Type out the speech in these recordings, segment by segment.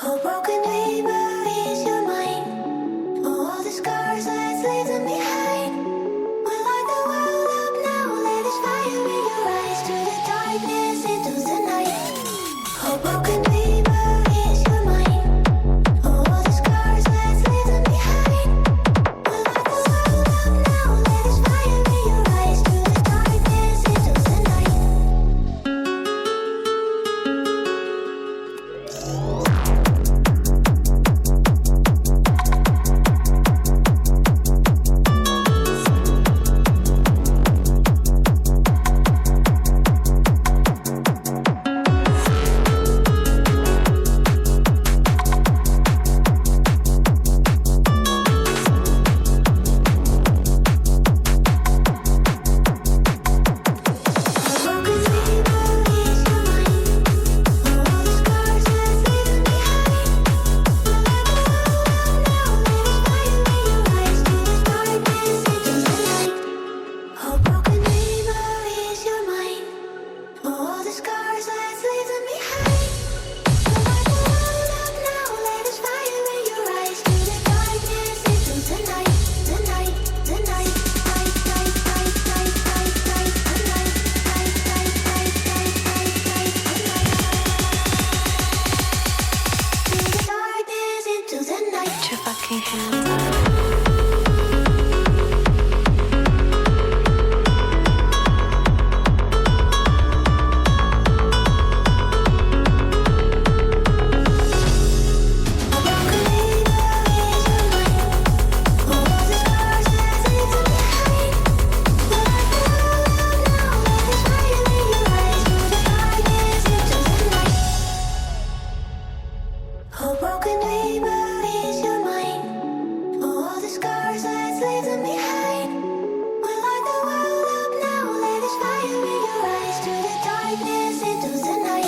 Oh, broken dreamer, is your mind? Oh, all the scars, let's leave them behind. We light the world up now, let us fire in your eyes. Through the darkness, into the night. Oh, broken dreamer, is your mind? Oh, all the scars, let's leave them behind. We light the world up now, let us fire in your eyes. Through the darkness, into the night.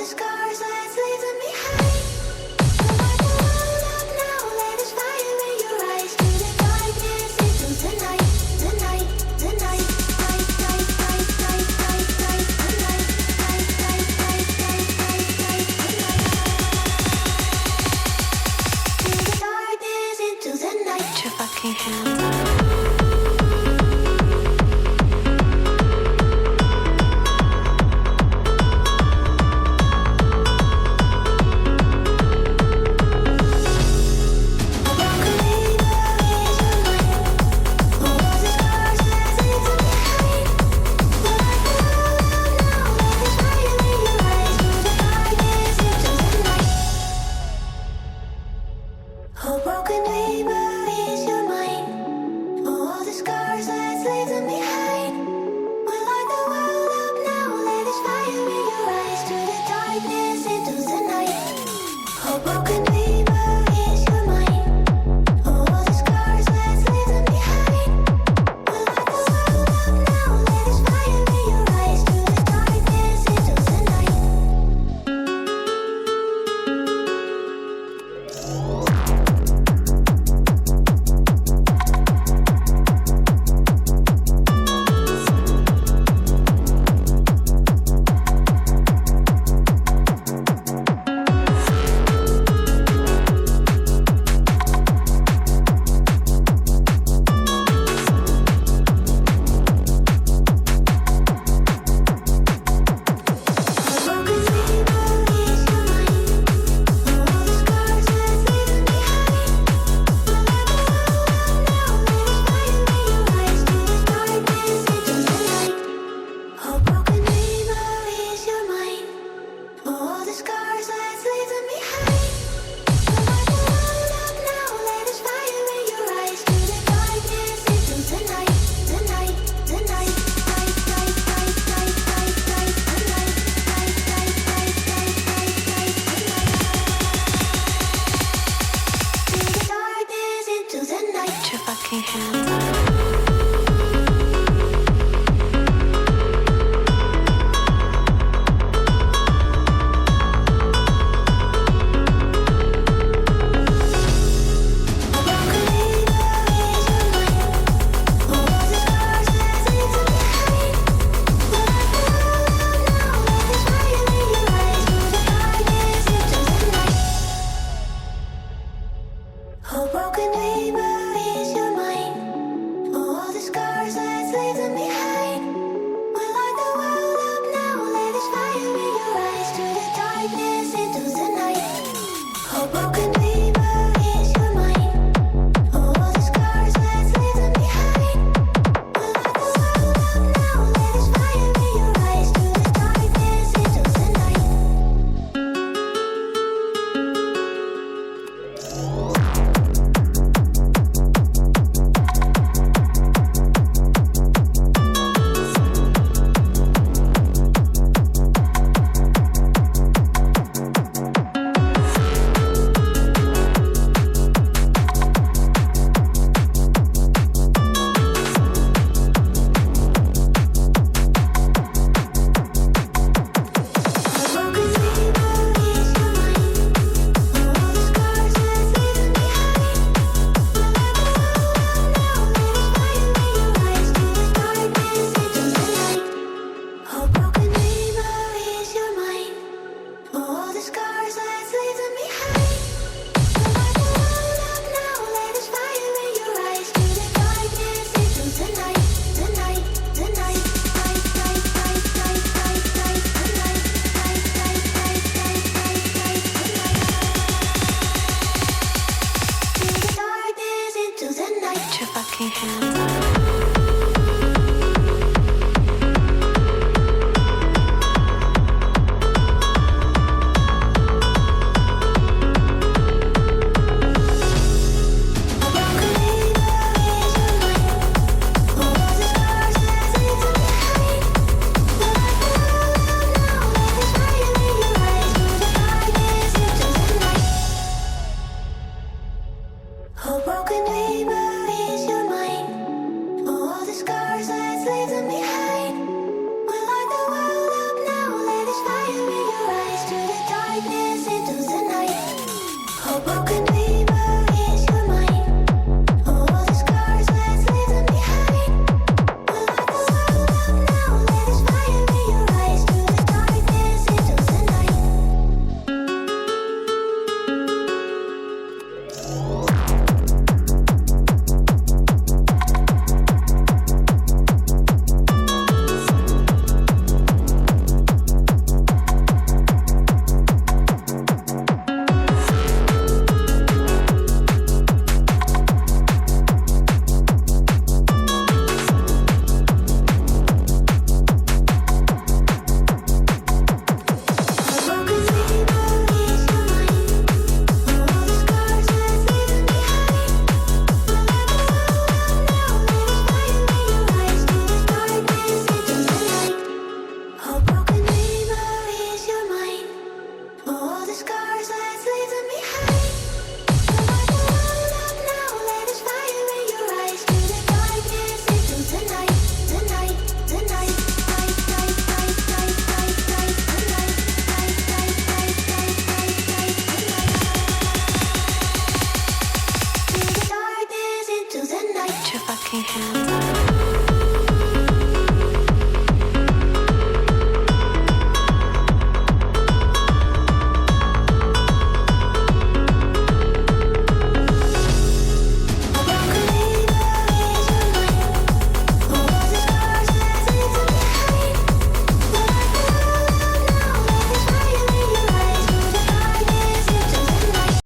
the scars, let's leave them behind. We'll light the world up now, let us fire in your eyes. Through the darkness, into the night, the night, the night. Night, night, night, night, night, night, a night. Night, night, night, night, night, night, a night. Through the darkness, into the night. Put your fucking hands up. Oh, broken dreamer, is your mind? Oh, all the scars, let's leave them behind. We'll light the world up now, let us fire in your eyes. Through the darkness, into the night. Oh, broken dreamer, is your mind? Oh, all the scars, let's leave them behind. We'll light the world up now, let us fire in your eyes. Through the darkness, into the night. Scars